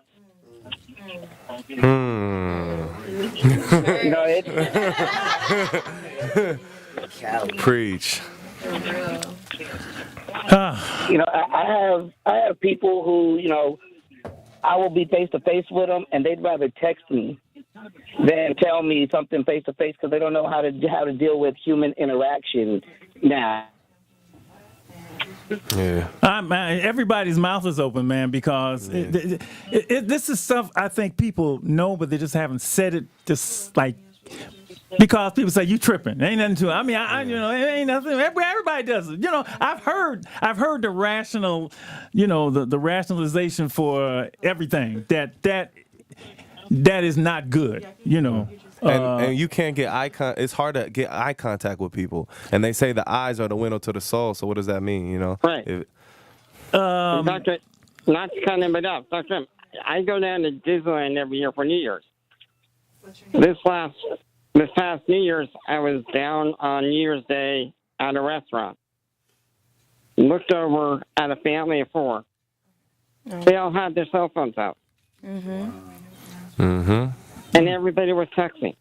S4: Preach.
S14: I have people who, I will be face to face with them, and they'd rather text me than tell me something face to face because they don't know how to deal with human interaction now.
S3: Yeah. Man, everybody's mouth is open, man, because this is stuff I think people know, but they just haven't said it. Just like because people say you tripping, ain't nothing to it. It ain't nothing. Everybody does it. I've heard the rational, the rationalization for everything that is not good.
S4: And you can't get it's hard to get eye contact with people. And they say the eyes are the window to the soul. So what does that mean,
S13: Right. Doctor, not to cut anybody off. Doctor, I go down to Disneyland every year for New Year's. This past New Year's, I was down on New Year's Day at a restaurant. Looked over at a family of 4. They all had their cell phones out. And everybody was texting.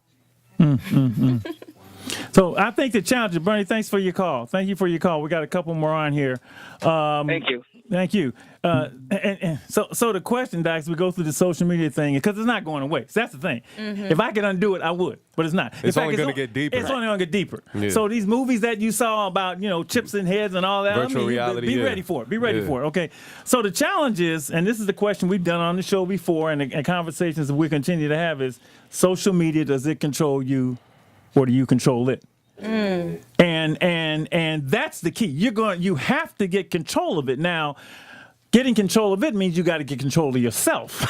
S3: So I think the challenge, Bernie, thanks for your call. Thank you for your call. We got a couple more on here.
S14: Thank you.
S3: Thank you. And so the question, Dax, we go through the social media thing because it's not going away. So that's the thing. If I could undo it, I would, but it's not.
S4: It's only going to get deeper.
S3: It's only going to get deeper.
S4: Yeah.
S3: So these movies that you saw about, chips and heads and all that,
S4: virtual reality,
S3: be ready for it. Be ready for it. Okay. So the challenge is, and this is the question we've done on the show before, and conversations that we continue to have is: social media, does it control you, or do you control it? And that's the key. You have to get control of it. Now, getting control of it means you got to get control of yourself.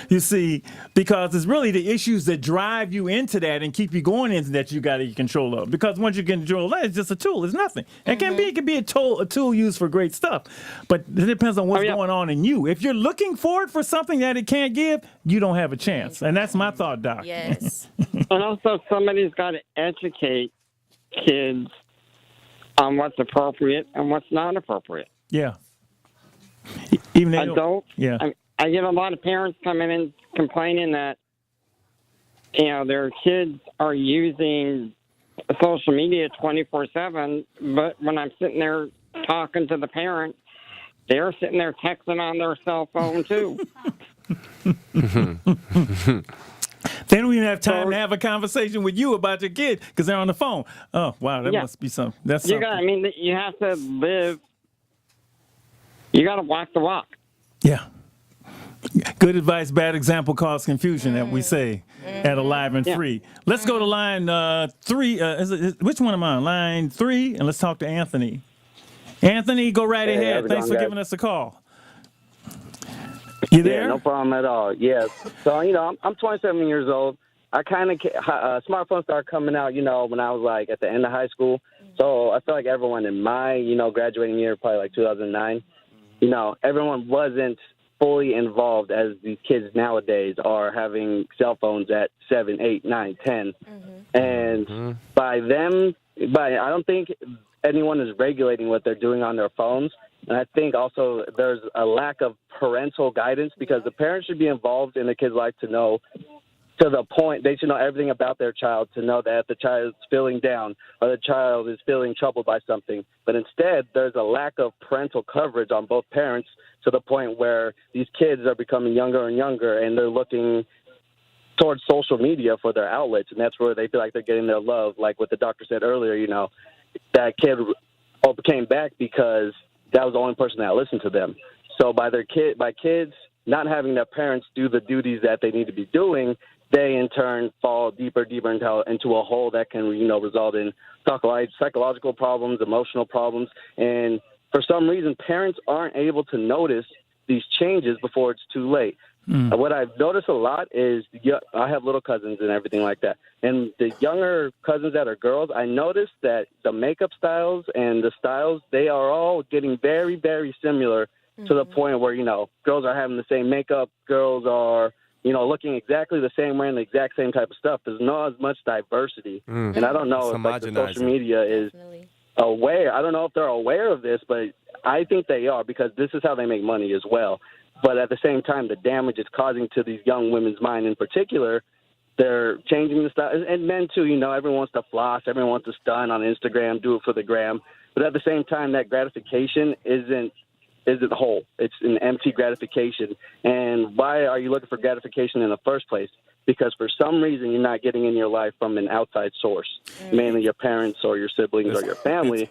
S3: You see, because it's really the issues that drive you into that and keep you going into that you got to get control of. Because once you get control of that, it's just a tool. It's nothing. It can be a tool used for great stuff, but it depends on what's going on in you. If you're looking for it for something that it can't give, you don't have a chance. And that's my thought, Doc.
S7: Yes.
S13: And also, somebody's got to educate kids on what's appropriate and what's not appropriate.
S3: Yeah. Even
S13: adults.
S3: Yeah.
S13: I get a lot of parents coming in complaining that their kids are using social media 24/7, but when I'm sitting there talking to the parent, they're sitting there texting on their cell phone too.
S3: They don't even have time to have a conversation with you about your kid because they're on the phone. Oh, wow, that must be something. That's something.
S13: You have to live. You got to walk the walk.
S3: Yeah. Good advice, bad example causes confusion, that we say at Alive and Free. Let's go to line 3. Which one am I on? Line 3, and let's talk to Anthony. Anthony, go right ahead. Thanks for giving us a call. You there?
S15: Yeah, no problem at all. Yes. So, I'm 27 years old. I kind of smartphones started coming out, when I was like at the end of high school. So I feel like everyone in my, graduating year, probably like 2009, everyone wasn't fully involved as these kids nowadays are having cell phones at 7, 8, 9, 10. And I don't think anyone is regulating what they're doing on their phones. And I think also there's a lack of parental guidance because the parents should be involved in the kid's life to know, to the point they should know everything about their child, to know that if the child is feeling down or the child is feeling troubled by something. But instead, there's a lack of parental coverage on both parents to the point where these kids are becoming younger and younger and they're looking towards social media for their outlets. And that's where they feel like they're getting their love. Like what the doctor said earlier, that kid came back because that was the only person that listened to them. So by kids not having their parents do the duties that they need to be doing, they in turn fall deeper into a hole that can, result in psychological problems, emotional problems. And for some reason, parents aren't able to notice these changes before it's too late. What I've noticed a lot is I have little cousins and everything like that. And the younger cousins that are girls, I noticed that the makeup styles and the styles, they are all getting very, very similar to the point where, girls are having the same makeup. Girls are, looking exactly the same, wearing the exact same type of stuff. There's not as much diversity. And I don't know if the social media is aware. I don't know if they're aware of this, but I think they are because this is how they make money as well. But at the same time, the damage it's causing to these young women's mind in particular, they're changing the style. And men, too, everyone wants to floss. Everyone wants to stun on Instagram, do it for the gram. But at the same time, that gratification isn't whole. It's an empty gratification. And why are you looking for gratification in the first place? Because for some reason, you're not getting in your life from an outside source, mainly your parents or your siblings or your family.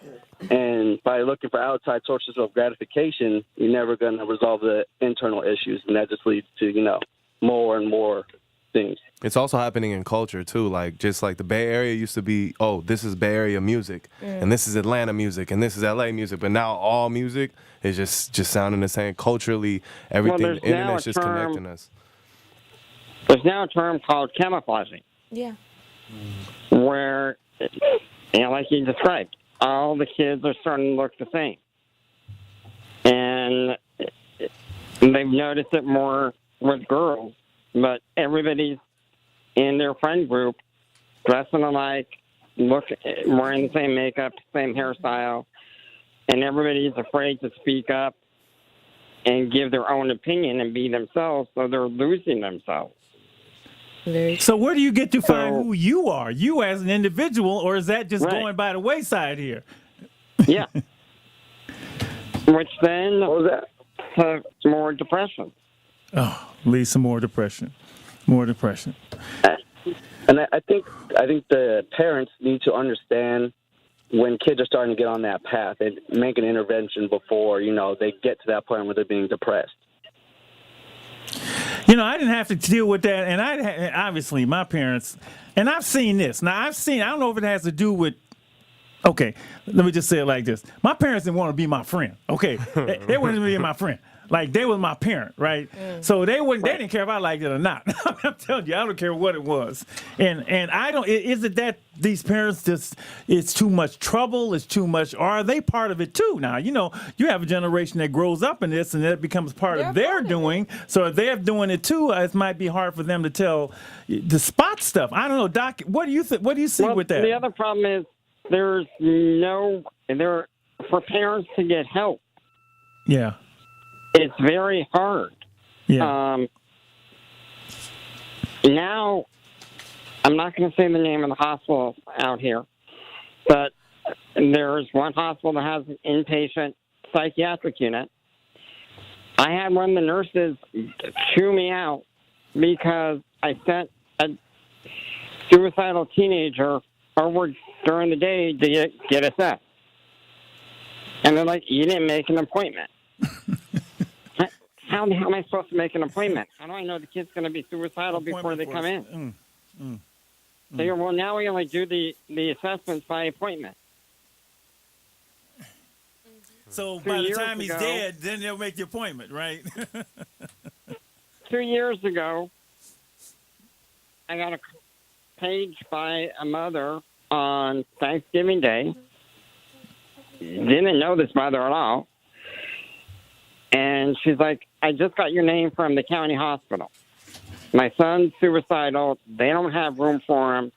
S15: And by looking for outside sources of gratification, you're never going to resolve the internal issues. And that just leads to, more and more things.
S4: It's also happening in culture, too. Like, just like the Bay Area used to be, this is Bay Area music, and this is Atlanta music, and this is LA music. But now all music is just sounding the same. Culturally, everything, the internet's just connecting us.
S13: There's now a term called camouflaging.
S7: Yeah.
S13: Where, like you described, all the kids are starting to look the same. And they've noticed it more with girls, but everybody's in their friend group dressing alike, wearing the same makeup, same hairstyle, and everybody's afraid to speak up and give their own opinion and be themselves, so they're losing themselves.
S3: So where do you get to find who you are, you as an individual, or is that just going by the wayside here?
S13: Yeah. Which then more depression.
S3: Oh, leads to more depression. More depression.
S15: And I think the parents need to understand when kids are starting to get on that path and make an intervention before, they get to that point where they're being depressed.
S3: I didn't have to deal with that, and obviously my parents, and I've seen this. Now, I don't know if it has to do with, okay, let me just say it like this. My parents didn't want to be my friend, okay? They wanted to be my friend. Like, they was my parent, right? So they didn't care if I liked it or not. I'm telling you, I don't care what it was. And I don't, is it that these parents just, it's too much trouble, it's too much, or are they part of it too? Now, you have a generation that grows up in this and that becomes part of their doing. So if they're doing it too, it might be hard for them to spot stuff. I don't know, Doc, what do you see with that?
S13: The other problem is for parents to get help.
S3: Yeah.
S13: It's very hard.
S3: Yeah.
S13: Now, I'm not going to say the name of the hospital out here, but there's one hospital that has an inpatient psychiatric unit. I had one of the nurses chew me out because I sent a suicidal teenager over during the day to get assessed. And they're like, you didn't make an appointment. How the hell am I supposed to make an appointment? How do I know the kid's going to be suicidal before they come in? They go, well, now we only do the assessments by appointment.
S3: So by the time he's dead, then they'll make the appointment, right?
S13: 2 years ago, I got a page by a mother on Thanksgiving Day. Didn't know this mother at all. And she's like, I just got your name from the county hospital. My son's suicidal. They don't have room for him.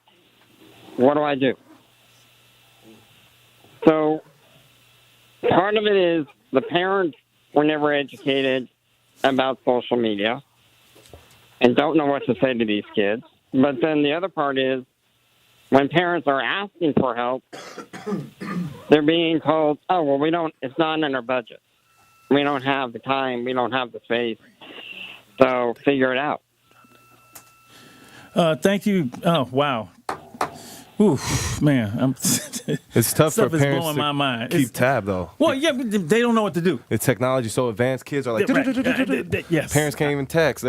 S13: What do I do? So part of it is the parents were never educated about social media and don't know what to say to these kids. But then the other part is when parents are asking for help, they're being told, oh, well, it's not in our budget. We don't have the time. We don't have the space. So figure it out.
S3: Thank you. Oh, wow. Oof, man.
S4: It's tough for
S3: Stuff is
S4: parents
S3: blowing
S4: to
S3: my mind.
S4: keep tab, though.
S3: Well, yeah, but they don't know what to do.
S4: The technology so advanced, kids are like,
S3: Yes.
S4: Parents can't even text.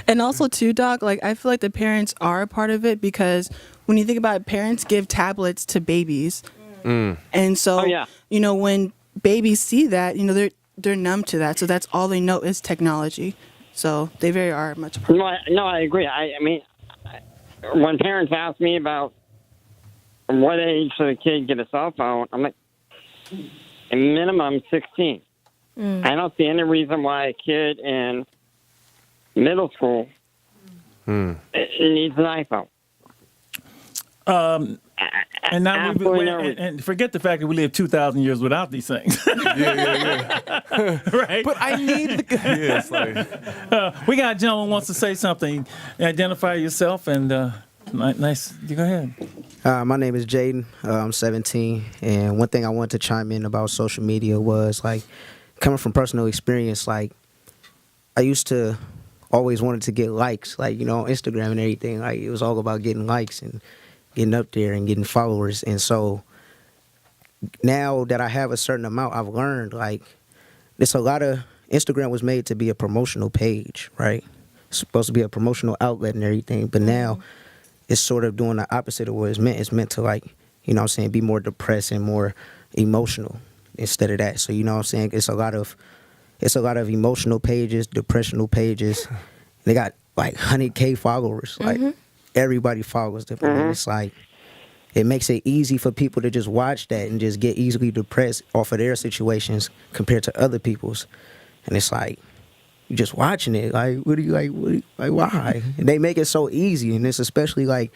S11: And also, too, Doc, like, I feel like the parents are a part of it because when you think about it, parents give tablets to babies. And so, you know, when babies see that, you know, they're numb to that. So that's all they know is technology. So they very are much a part.
S13: No, I agree. I mean, when parents ask me about what age should a kid get a cell phone, I'm like, a minimum 16. I don't see any reason why a kid in middle school needs an iPhone.
S3: And now and forget the fact that we live 2,000 years without these things. Right?
S4: But I need the... Yeah, it's like...
S3: we got a gentleman who wants to say something. Identify yourself and nice. You go ahead.
S16: My name is Jaden. I'm 17. And one thing I wanted to chime in about social media was, like, coming from personal experience, like, I used to always wanted to get likes, like, you know, on Instagram and everything. Like, it was all about getting likes and getting up there and getting followers. And so now that I have a certain amount, I've learned, like, there's a lot of... Instagram was made to be a promotional page, right? It's supposed to be a promotional outlet and everything. But now it's sort of doing the opposite of what it's meant. It's meant to, like, you know what I'm saying, be more depressed and more emotional instead of that. So, you know what I'm saying? It's a lot of emotional pages, depressional pages. They got, like, 100K followers. Like, everybody follows them. And it's like, it makes it easy for people to just watch that and just get easily depressed off of their situations compared to other people's. And it's like, you're just watching it. Like, why? And they make it so easy. And it's especially like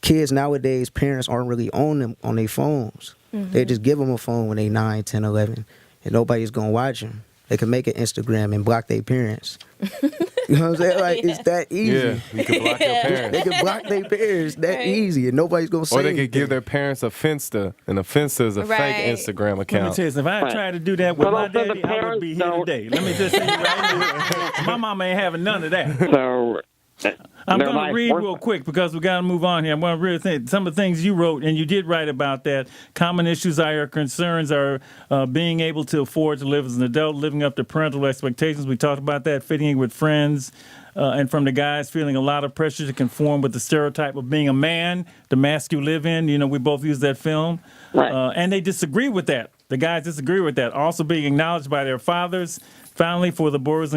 S16: kids nowadays, parents aren't really on them on their phones. They just give them a phone when they 9, 10, 11, and nobody's going to watch them. They can make an Instagram and block their parents. You know what I'm saying? Like, it's that easy.
S4: Yeah, you can block your parents.
S16: They can block their parents that easy, and nobody's going to say
S4: Or they
S16: anything.
S4: could give their parents a Finsta, and a Finsta is a fake Instagram account.
S3: Let me tell you, if I had tried to do that with my daddy, I would be here today. Let me just say right now, my mama ain't having none of that.
S13: So
S3: I'm going to read real quick because we got to move on here. I want to really think some of the things you wrote, and you did write about that. Common issues are your concerns are being able to afford to live as an adult, living up to parental expectations. We talked about that, fitting in with friends. And from the guys feeling a lot of pressure to conform with the stereotype of being a man, the mask you live in. You know, we both used that film.
S13: Right.
S3: And they disagree with that. The guys disagree with that. Also being acknowledged by their fathers. Finally, for the boys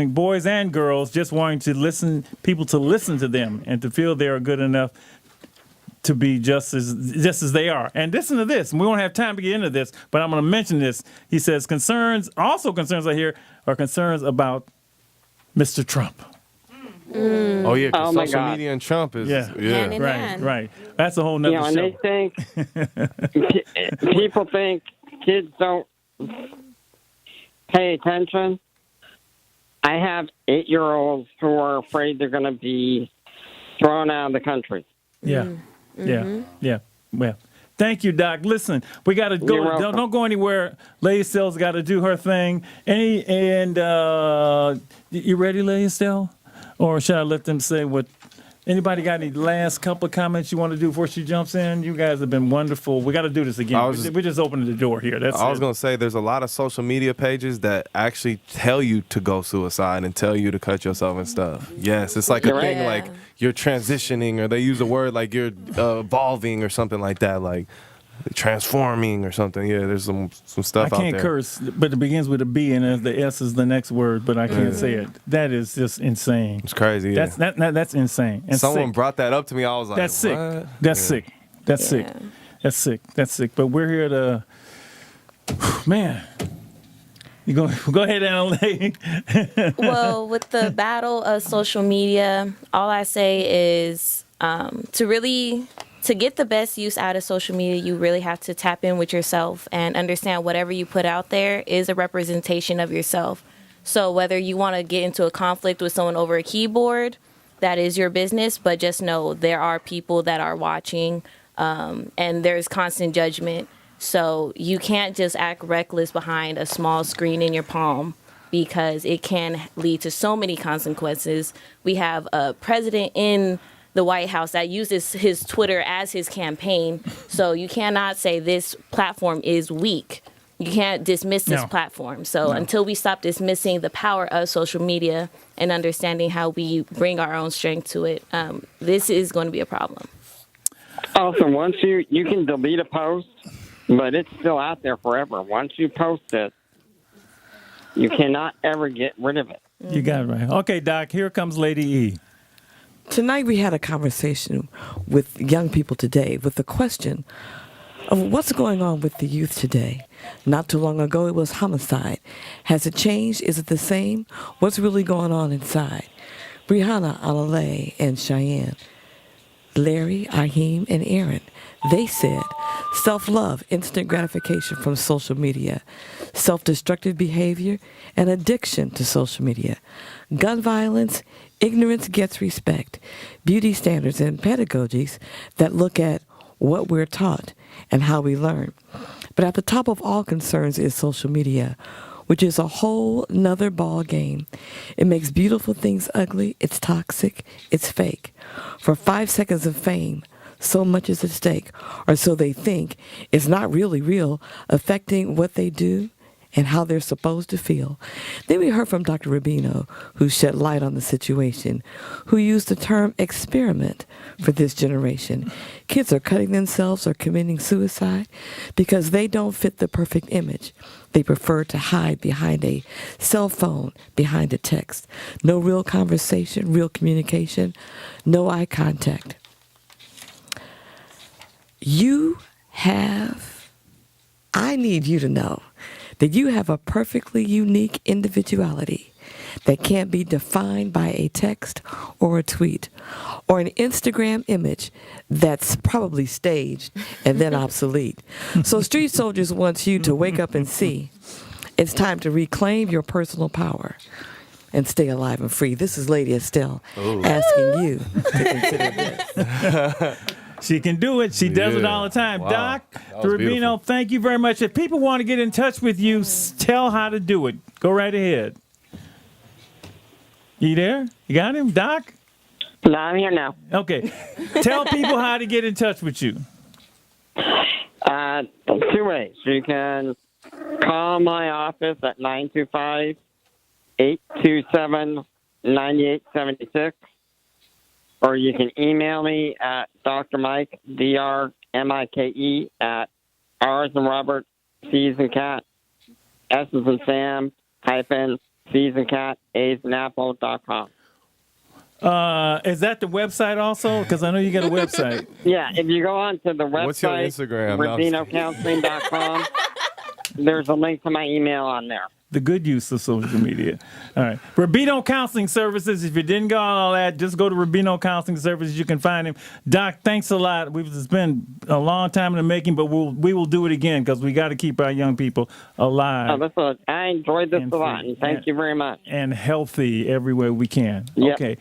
S3: and girls, just wanting to people to listen to them and to feel they are good enough to be just as they are. And listen to this. We won't have time to get into this, but I'm going to mention this. He says concerns I hear are concerns about Mr. Trump.
S4: Oh yeah, 'cause
S13: my
S4: social
S13: God.
S4: media and Trump is
S7: Hand in hand.
S3: Right. That's a whole nother show.
S13: And they think people think kids don't pay attention. I have 8-year-olds who are afraid they're going to be thrown out of the country.
S3: Yeah. Well, Thank you, Doc. Listen, we got to
S13: You're
S3: go.
S13: welcome.
S3: Don't go anywhere. Lady Estelle's got to do her thing. You ready, Lady Estelle? Or should I let them say what? Anybody got any last couple of comments you want to do before she jumps in? You guys have been wonderful. We got to do this again. We're just opening the door here. That's
S4: I was going to say there's a lot of social media pages that actually tell you to go suicide and tell you to cut yourself and stuff. Yes, it's like a thing like you're transitioning, or they use a word like you're evolving or something like that, like transforming or something. Yeah, there's some stuff out there.
S3: I can't curse, but it begins with a B and the S is the next word, but I can't say it. That is just insane.
S4: It's crazy. Yeah.
S3: That's insane. And
S4: someone
S3: sick.
S4: brought that up to me. I was like,
S3: that's sick.
S4: what?
S3: That's sick. That's sick. That's sick. That's sick. But we're here to, man. You go ahead, Annalee.
S7: Well, with the battle of social media, all I say is to get the best use out of social media, you really have to tap in with yourself and understand whatever you put out there is a representation of yourself. So whether you want to get into a conflict with someone over a keyboard, that is your business, but just know there are people that are watching, and there's constant judgment. So you can't just act reckless behind a small screen in your palm, because it can lead to so many consequences. We have a president in the White House that uses his Twitter as his campaign. So you cannot say this platform is weak. You can't dismiss this platform. So until we stop dismissing the power of social media and understanding how we bring our own strength to it, this is going to be a problem.
S13: Also, once you can delete a post, but it's still out there forever. Once you post it, you cannot ever get rid of it.
S3: You got it right. Okay, Doc, here comes Lady E.
S12: Tonight we had a conversation with young people today with the question of what's going on with the youth today. Not too long ago it was homicide. Has it changed? Is it the same? What's really going on inside? Brianna, Alalay, and Cheyenne, Larry, Ahim, and Aaron, they said self-love, instant gratification from social media, self-destructive behavior, and addiction to social media, gun violence, ignorance gets respect, beauty standards, and pedagogies that look at what we're taught and how we learn. But at the top of all concerns is social media, which is a whole nother ball game. It makes beautiful things ugly, it's toxic, it's fake. For 5 seconds of fame, so much is at stake, or so they think. It's not really real, affecting what they do and how they're supposed to feel. Then we heard from Dr. Rubino, who shed light on the situation, who used the term experiment for this generation. Kids are cutting themselves or committing suicide because they don't fit the perfect image. They prefer to hide behind a cell phone, behind a text. No real conversation, real communication, no eye contact. I need you to know that you have a perfectly unique individuality that can't be defined by a text or a tweet or an Instagram image that's probably staged and then obsolete. So Street Soldiers wants you to wake up and see it's time to reclaim your personal power and stay alive and free. This is Lady Estelle asking you to consider this.
S3: She can do it. She does it all the time.
S4: Wow.
S3: Doc,
S4: Rubino,
S3: beautiful. Thank you very much. If people want to get in touch with you, tell how to do it. Go right ahead. You there? You got him, Doc?
S13: No, I'm here now.
S3: Okay. Tell people how to get in touch with you.
S13: 2 ways. You can call my office at 925-827-9876. Or you can email me at Dr. Mike, DRMIKE, at R as in Robert, C as in cat, S as in Sam, hyphen, C as in cat, A as in apple.com.
S3: Is that the website also? Because I know you got a website.
S13: Yeah, if you go on to the website,
S4: What's your Instagram?
S13: RubinoCounseling.com, there's a link to my email on there.
S3: The good use of social media. All right. Rubino Counseling Services. If you didn't go on all that, just go to Rubino Counseling Services. You can find him. Doc, thanks a lot. It's been a long time in the making, but we will do it again because we got to keep our young people alive.
S13: I enjoyed this a lot, and thank you very much.
S3: And healthy everywhere we can.
S13: Yep.
S3: Okay.